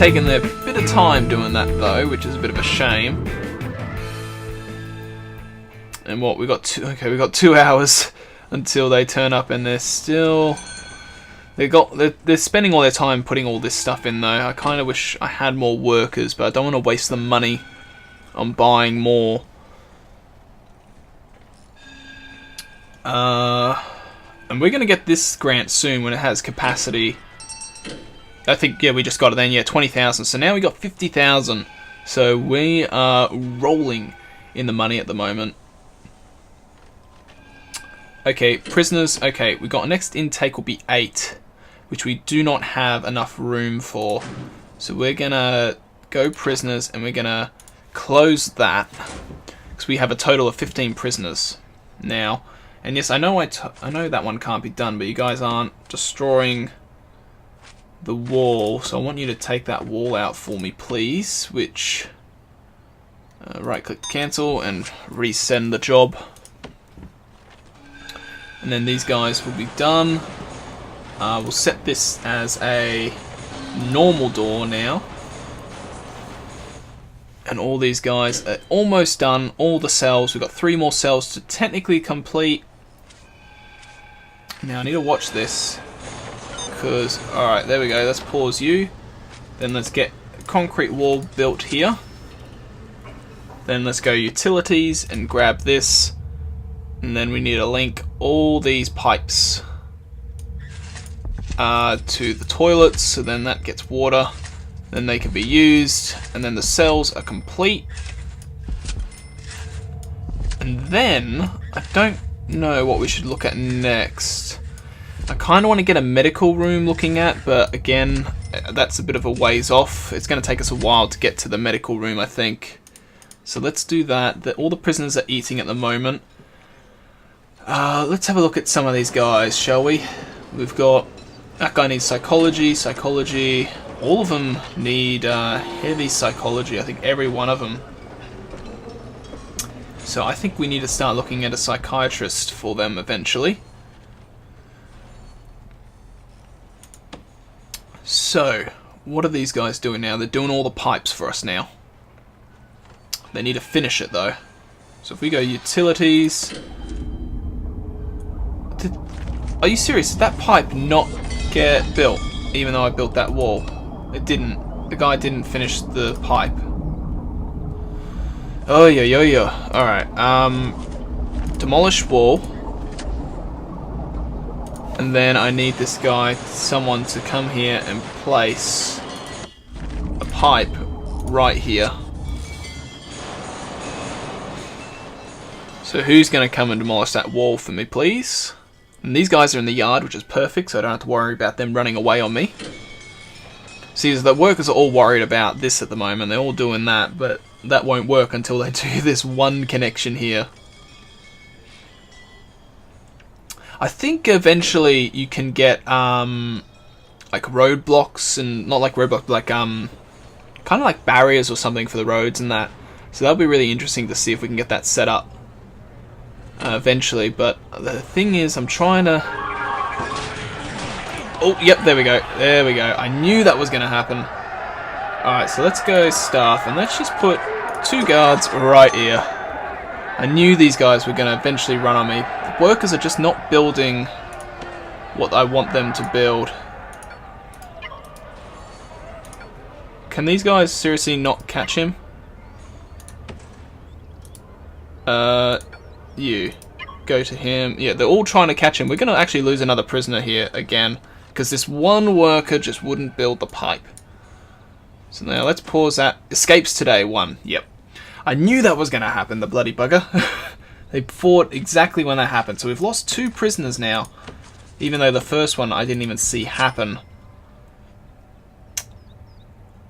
taken a bit of time doing that though, which is a bit of a shame. And what we got? We got 2 hours until they turn up, and they're still. They're spending all their time putting all this stuff in though. I kind of wish I had more workers, but I don't want to waste the money on buying more. And we're gonna get this grant soon when it has capacity. I think, yeah, we just got it then, yeah, 20,000. So now we got 50,000. So we are rolling in the money at the moment. Okay, prisoners. Okay, we got next intake will be 8, which we do not have enough room for. So we're gonna go prisoners, and we're gonna close that because we have a total of 15 prisoners now. And yes, I know I know that one can't be done, but you guys aren't destroying the wall, so I want you to take that wall out for me, please. Which right-click cancel and resend the job. And then these guys will be done. We'll set this as a normal door now. And all these guys are almost done. All the cells. We've got 3 more cells to technically complete. Now I need to watch this. Because, alright, there we go. Let's pause you. Then let's get a concrete wall built here. Then let's go utilities and grab this. And then we need to link all these pipes to the toilets, so then that gets water, then they can be used, and then the cells are complete. And then I don't know what we should look at next. I kind of want to get a medical room looking at, but again, that's a bit of a ways off. It's going to take us a while to get to the medical room, I think. So let's do that. All the prisoners are eating at the moment. Let's have a look at some of these guys, shall we? We've got... that guy needs psychology, psychology. All of them need heavy psychology, I think every one of them. So I think we need to start looking at a psychiatrist for them eventually. So, what are these guys doing now? They're doing all the pipes for us now. They need to finish it though. So if we go utilities... Are you serious? Did that pipe not get built? Even though I built that wall. It didn't. The guy didn't finish the pipe. Oh yeah. Alright. Demolish wall. And then I need this guy, someone to come here and place a pipe right here. So who's going to come and demolish that wall for me, please? And these guys are in the yard, which is perfect, so I don't have to worry about them running away on me. See, the workers are all worried about this at the moment. They're all doing that, but that won't work until they do this one connection here. I think eventually you can get like roadblocks, and not like roadblocks, but like kind of like barriers or something for the roads and that. So that'll be really interesting to see if we can get that set up eventually. But the thing is, I'm trying to... Oh, yep, there we go. There we go. I knew that was going to happen. Alright, so let's go staff, and let's just put 2 guards right here. I knew these guys were going to eventually run on me. The workers are just not building what I want them to build. Can these guys seriously not catch him? You. Go to him. Yeah, they're all trying to catch him. We're going to actually lose another prisoner here again, because this one worker just wouldn't build the pipe. So now let's pause that. Escapes today, 1. Yep. I knew that was going to happen, the bloody bugger. They fought exactly when that happened. So we've lost 2 prisoners now, even though the first one I didn't even see happen.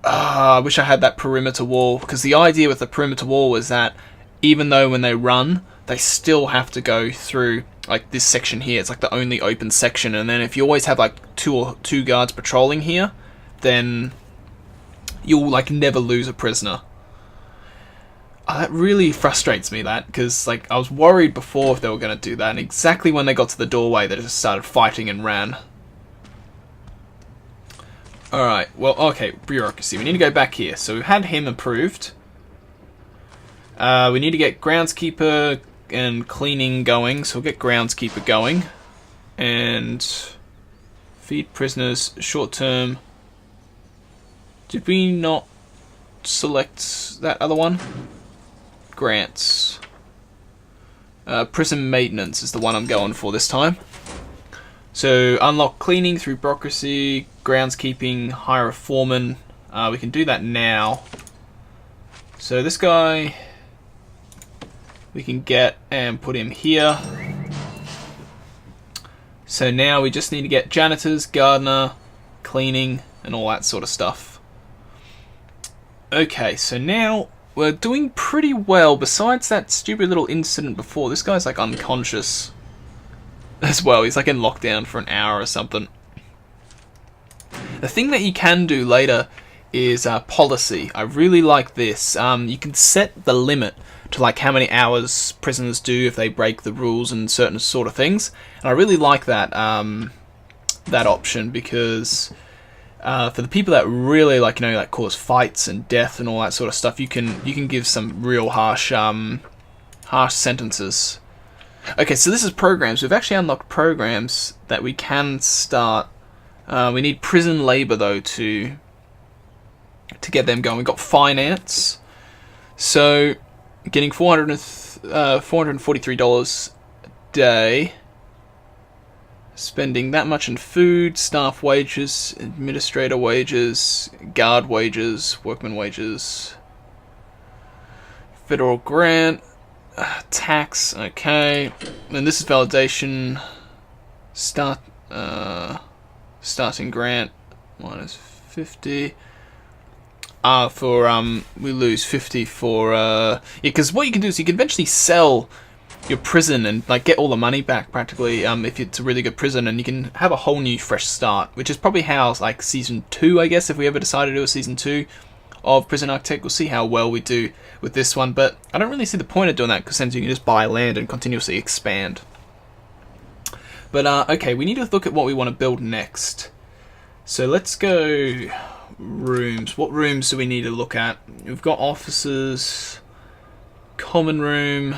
I wish I had that perimeter wall, because the idea with the perimeter wall was that even though when they run, they still have to go through like this section here. It's like the only open section, and then if you always have like two guards patrolling here, then you'll like never lose a prisoner. That really frustrates me, that, because like I was worried before if they were going to do that, and exactly when they got to the doorway they just started fighting and ran. Alright, well, okay, bureaucracy. We need to go back here. So we've had him approved. We need to get groundskeeper and cleaning going. So we'll get groundskeeper going. And feed prisoners, short term. Did we not select that other one? Grants. Prison maintenance is the one I'm going for this time. So unlock cleaning through bureaucracy, groundskeeping, hire a foreman. We can do that now. So this guy we can get and put him here. So now we just need to get janitors, gardener, cleaning, and all that sort of stuff. Okay, so now we're doing pretty well. Besides that stupid little incident before, this guy's like unconscious as well. He's like in lockdown for an hour or something. The thing that you can do later is policy. I really like this. You can set the limit to like how many hours prisoners do if they break the rules and certain sort of things. And I really like that that option because for the people that really like, you know, like cause fights and death and all that sort of stuff, you can give some real harsh sentences. Okay, so this is programs. We've actually unlocked programs that we can start. We need prison labor though to get them going. We've got finance, so getting $443 a day. Spending that much in food, staff wages, administrator wages, guard wages, workman wages, federal grant. Tax, okay. And this is validation. Starting grant minus 50. We lose 50 for yeah, because what you can do is you can eventually sell your prison and like get all the money back practically if it's a really good prison, and you can have a whole new fresh start, which is probably how like season 2, I guess, if we ever decide to do a season 2 of Prison Architect. We'll see how well we do with this one, but I don't really see the point of doing that because then you can just buy land and continuously expand. But okay, we need to look at what we want to build next. So let's go rooms. What rooms do we need to look at? We've got offices, common room,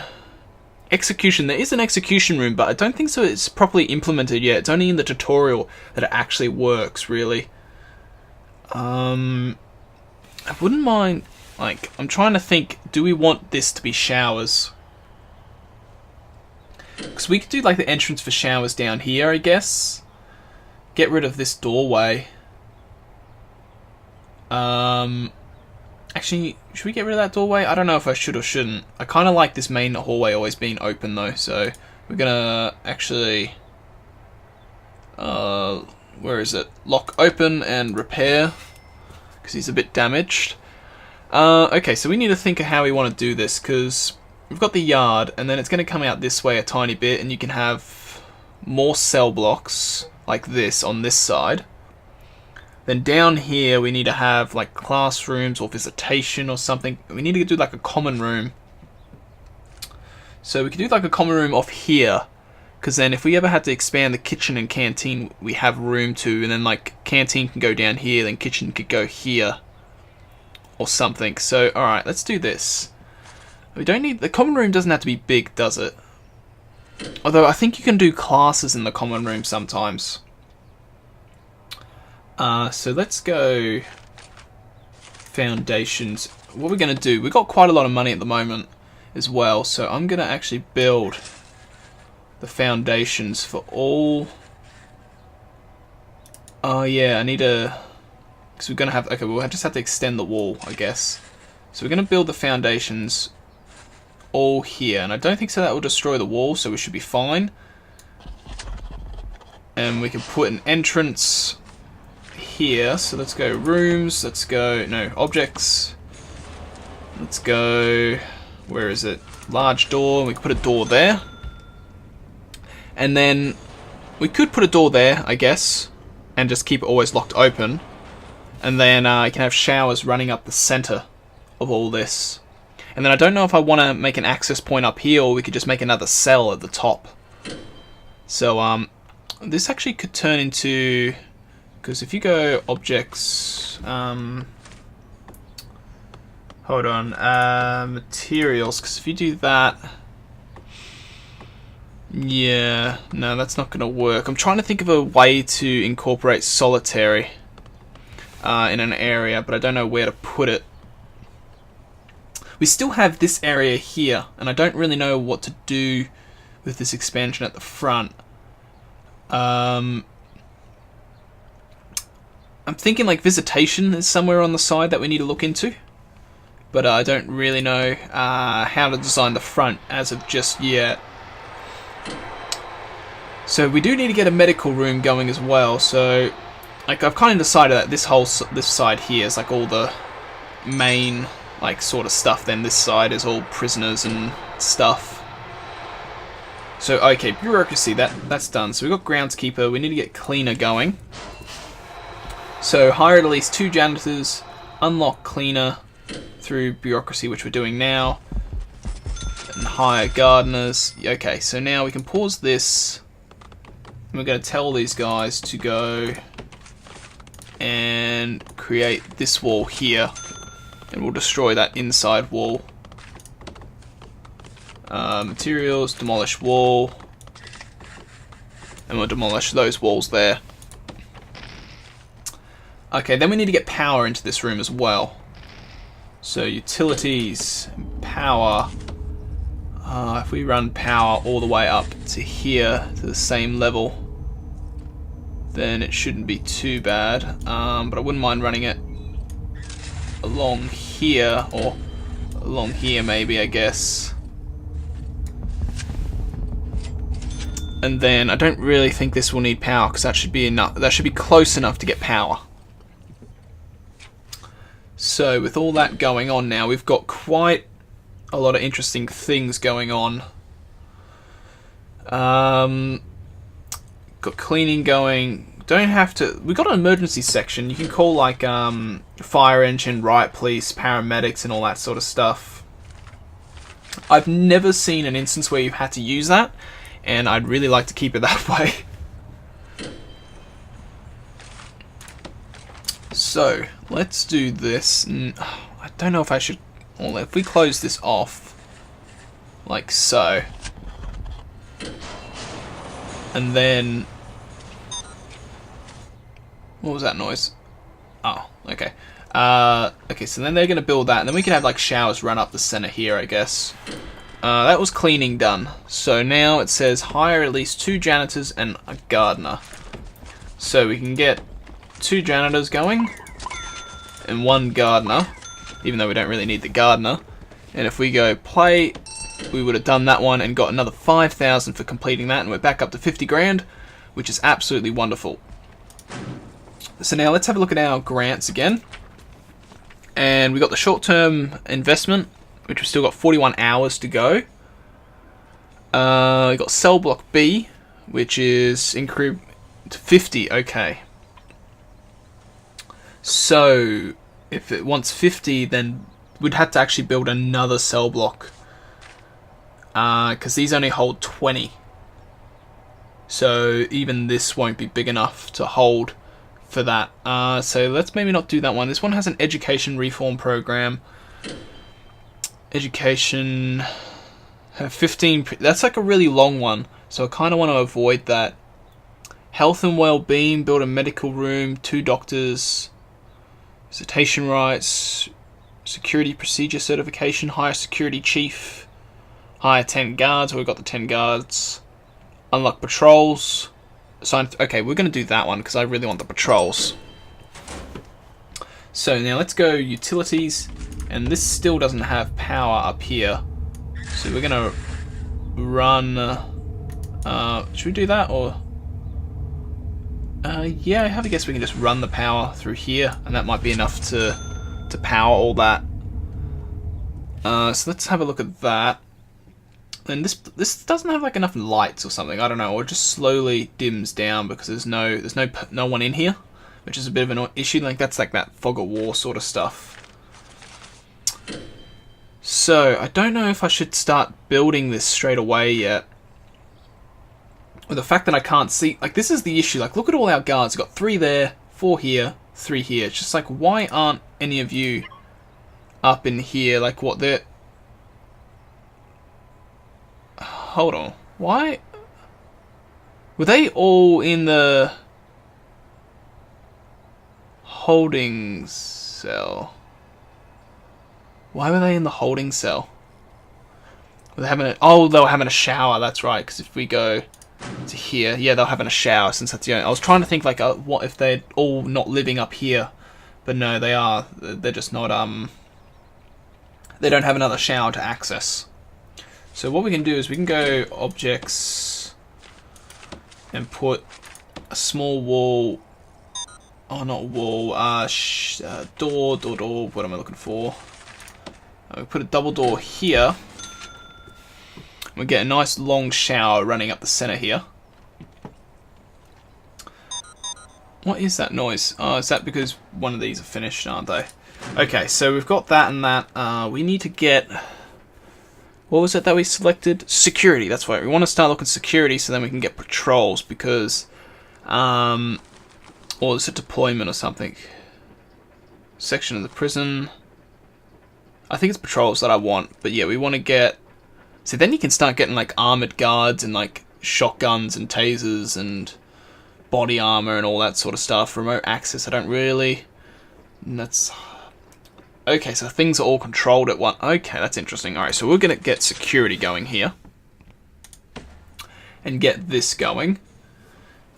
execution. There is an execution room, but I don't think so it's properly implemented yet. It's only in the tutorial that it actually works, really. I wouldn't mind, like, I'm trying to think, do we want this to be showers? Because we could do, like, the entrance for showers down here, I guess. Get rid of this doorway. Actually, should we get rid of that doorway? I don't know if I should or shouldn't. I kind of like this main hallway always being open, though, so we're gonna actually... where is it? Lock open and repair. Because he's a bit damaged. Okay, so we need to think of how we want to do this, because we've got the yard, and then it's going to come out this way a tiny bit, and you can have more cell blocks, like this, on this side. Then down here, we need to have, like, classrooms or visitation or something. We need to do, like, a common room. So we can do, like, a common room off here, because then if we ever had to expand the kitchen and canteen, we have room to, and then like canteen can go down here, then kitchen could go here or something. So alright, let's do this. We don't need, the common room doesn't have to be big, does it? Although I think you can do classes in the common room sometimes. So let's go foundations. What we're going to do, we've got quite a lot of money at the moment as well, so I'm going to actually build the foundations for all. Oh yeah, I need a, because we're gonna have, okay, we'll just have to extend the wall, I guess. So we're gonna build the foundations all here, and I don't think so that will destroy the wall, so we should be fine. And we can put an entrance here. So let's go rooms. Let's go, no, objects. Let's go, where is it? Large door. We can put a door there. And then we could put a door there, I guess, and just keep it always locked open. And then you can have showers running up the center of all this. And then I don't know if I want to make an access point up here, or we could just make another cell at the top. So this actually could turn into Because if you go objects, hold on, materials, because if you do that, yeah, no, that's not going to work. I'm trying to think of a way to incorporate solitary in an area, but I don't know where to put it. We still have this area here, and I don't really know what to do with this expansion at the front. I'm thinking like visitation is somewhere on the side that we need to look into, but I don't really know how to design the front as of just yet. So we do need to get a medical room going as well. So like I've kind of decided that this side here is like all the main like sort of stuff. Then this side is all prisoners and stuff. So okay, bureaucracy, that's done. So we've got groundskeeper. We need to get cleaner going. So hire at least 2 janitors, unlock cleaner through bureaucracy, which we're doing now, and hire gardeners. Okay, so now we can pause this. And we're going to tell these guys to go and create this wall here, and we'll destroy that inside wall. Materials, demolish wall, and we'll demolish those walls there. Okay, then we need to get power into this room as well. So utilities, power. If we run power all the way up to here, to the same level, then it shouldn't be too bad. But I wouldn't mind running it along here, or along here maybe, I guess. And then I don't really think this will need power, because that should be enough. That should be close enough to get power. So with all that going on now, we've got quite a lot of interesting things going on. Got cleaning going. Don't have to. We've got an emergency section. You can call like fire engine, riot police, paramedics, and all that sort of stuff. I've never seen an instance where you've had to use that, and I'd really like to keep it that way. So let's do this. I don't know if I should. Well, if we close this off, like so, and then what was that noise? Oh, okay. Okay, so then they're gonna build that, and then we can have like showers run up the center here, I guess. That was cleaning done. So now it says hire at least 2 janitors and a gardener. So we can get 2 janitors going and 1 gardener, even though we don't really need the gardener. And if we go play, we would have done that one and got another 5,000 for completing that, and we're back up to 50 grand, which is absolutely wonderful. So now let's have a look at our grants again. And we got the short-term investment, which we've still got 41 hours to go. We got cell block B, which is increased to 50. Okay. So if it wants 50, then we'd have to actually build another cell block, because these only hold 20. So even this won't be big enough to hold for that. So let's maybe not do that one. This one has an education reform program. Education 15. That's like a really long one, so I kind of want to avoid that. Health and well-being. Build a medical room. 2 doctors. Visitation rights. Security procedure certification. Hire security chief. Hire 10 guards. We've got the 10 guards. Unlock patrols. Okay, we're going to do that one because I really want the patrols. So now let's go utilities, and this still doesn't have power up here. So we're going to run... should we do that, or... yeah, I have a guess we can just run the power through here, and that might be enough to power all that. So let's have a look at that. And this doesn't have like enough lights or something. I don't know. Or it just slowly dims down because there's no one in here, which is a bit of an issue. Like that's like that fog of war sort of stuff. So I don't know if I should start building this straight away yet. With the fact that I can't see, like this is the issue. Like look at all our guards. We've got 3 there, 4 here, 3 here. It's just like, why aren't any of you up in here? Like, what they're... Hold on. Why? Were they all in the holding cell? Why were they in the holding cell? Were they having a... Oh, they were having a shower. That's right. Because if we go to here, yeah, they're having a shower. Since that's the only... I was trying to think like, what if they're all not living up here? But no, they are. They're just not. They don't have another shower to access. So what we can do is we can go objects and put a small wall. Oh, not wall. Door. What am I looking for? We put a double door here. We get a nice long shower running up the center here. What is that noise? Oh, is that because one of these are finished, aren't they? Okay, so we've got that and that. We need to get... What was it that we selected? Security, that's right. We want to start looking at security so then we can get patrols because... or is it deployment or something? Section of the prison. I think it's patrols that I want. But yeah, we want to get... So then you can start getting like armored guards and like shotguns and tasers and body armor and all that sort of stuff. Remote access, I don't really... That's... Okay, so things are all controlled at one... Okay, that's interesting. Alright, so we're going to get security going here. And get this going.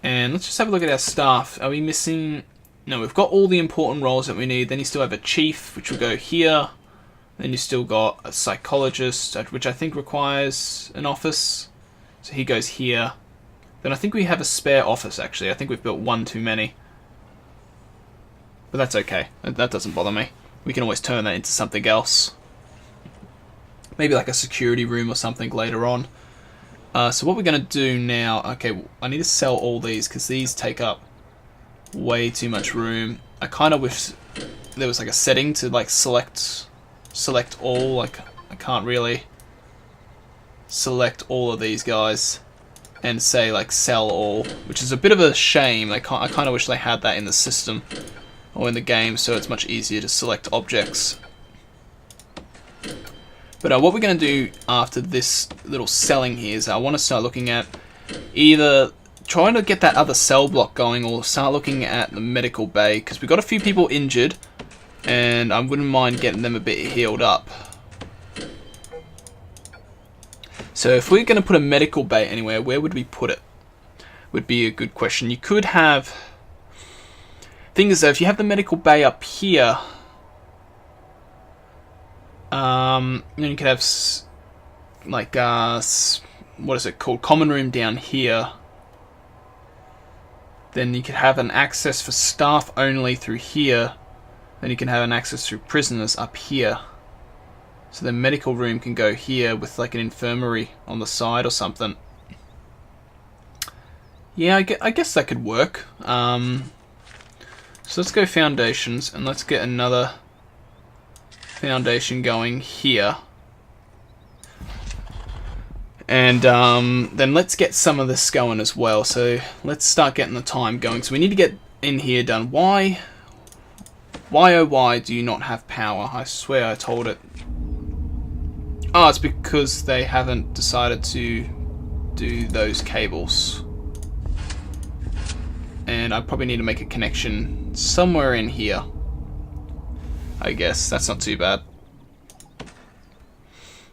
And let's just have a look at our staff. Are we missing... No, we've got all the important roles that we need. Then you still have a chief, which will go here. Then you still got a psychologist, which I think requires an office. So he goes here. Then I think we have a spare office, actually. I think we've built one too many. But that's okay. That doesn't bother me. We can always turn that into something else. Maybe like a security room or something later on. So what we're going to do now... Okay, I need to sell all these because these take up way too much room. I kind of wish there was like a setting to like select all. Like I can't really select all of these guys and say like sell all, which is a bit of a shame. I kind of wish they had that in the system or in the game, so it's much easier to select objects. But what we're going to do after this little selling here is I want to start looking at either trying to get that other cell block going or start looking at the medical bay, because we've got a few people injured and I wouldn't mind getting them a bit healed up. So if we're going to put a medical bay anywhere, where would we put it? Would be a good question. You could have... Thing is though, if you have the medical bay up here, then you could have like what is it called? Common room down here. Then you could have an access for staff only through here. Then you can have an access through prisoners up here. So the medical room can go here with like an infirmary on the side or something. Yeah, I guess that could work. So let's go foundations and let's get another foundation going here. And then let's get some of this going as well. So let's start getting the time going. So we need to get in here done. Why oh why do you not have power? I swear I told it. Oh, it's because they haven't decided to do those cables. And I probably need to make a connection somewhere in here. I guess that's not too bad.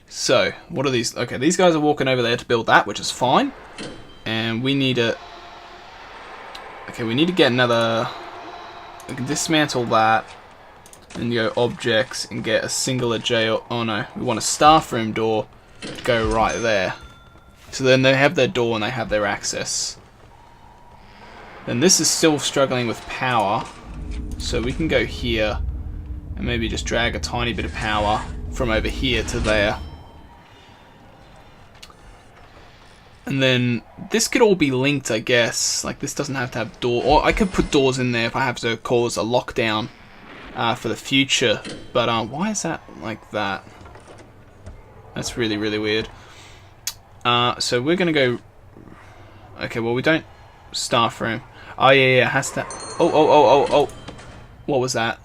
So, what are these? Okay, these guys are walking over there to build that, which is fine. And we need to... Okay, we need to get another... We can dismantle that. And go objects and get a singular jail. Oh no, we want a staff room door to go right there. So then they have their door and they have their access. Then this is still struggling with power. So we can go here and maybe just drag a tiny bit of power from over here to there. And then this could all be linked, I guess. Like this doesn't have to have door, or I could put doors in there if I have to cause a lockdown for the future. But why is that like that? That's really, really weird. So we're gonna go. Okay, well we don't staff room. Oh, yeah, it has to... Oh. What was that?